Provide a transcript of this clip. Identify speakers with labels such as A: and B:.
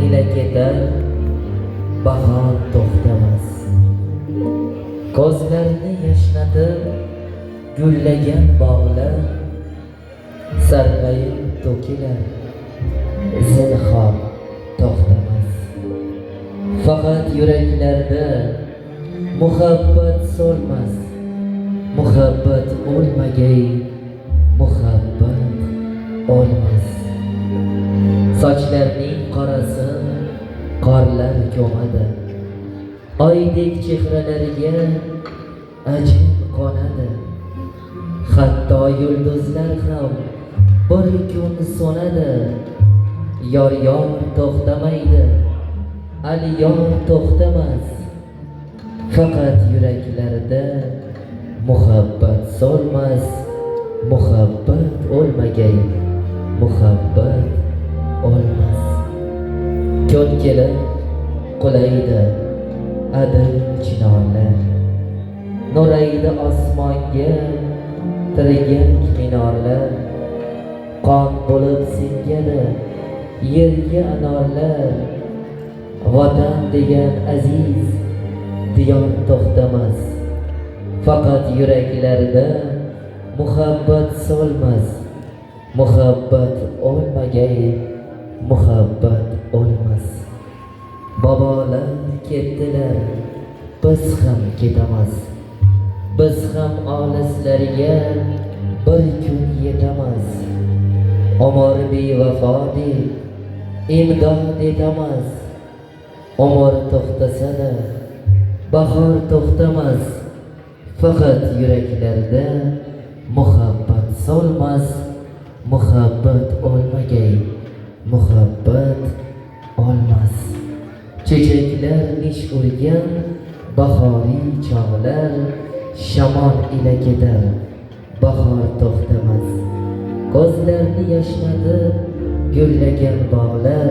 A: ila ketar, bahor to'xtamas. Ko'zlarni yashnatib gullagan bog'lar sarg'ayib to'kilar, zinhor to'xtamas. Faqat yuraklarda muhabbat so'lmas, muhabbat o'lmagay, muhabbat o'lmas. Sochlarning qorasin qorlar ko'madi, oydek chehralarga ajin qo'nadi. Hatto yulduzlar ham bir kun so'nadi. Yor to'xtamaydi, yor to'xtamas. Faqat yuraklarda muhabbat so'lmas, muhabbat o'lmagay, muhabbat o'lmas. Kun kelib qulaydi adil chinorlar, nuraydi osmonga tirgak minorlar. Qon bo'lib singadi yerga anorlar. Vatan degan aziz diyor to'xtamas. Faqat yuraklarda muhabbat so'lmas, muhabbat o'lmagay, muhabbat o'lmas. Bobolar ketdilar, biz ham ketamiz. Biz ham olislarga bir kun yetamiz. Umr bevafo deb imdod etamiz. Umr to'xtasa-da bahor to'xtamas. Faqat yuraklarda muhabbat so'lmas, muhabbat o'lmagay, muhabbat o'lmas. Chechaklar nish urgan bahoriy chog'lar shamol ila ketar, bahor to'xtamas. Ko'zlarni yashnatib gullagan bog'lar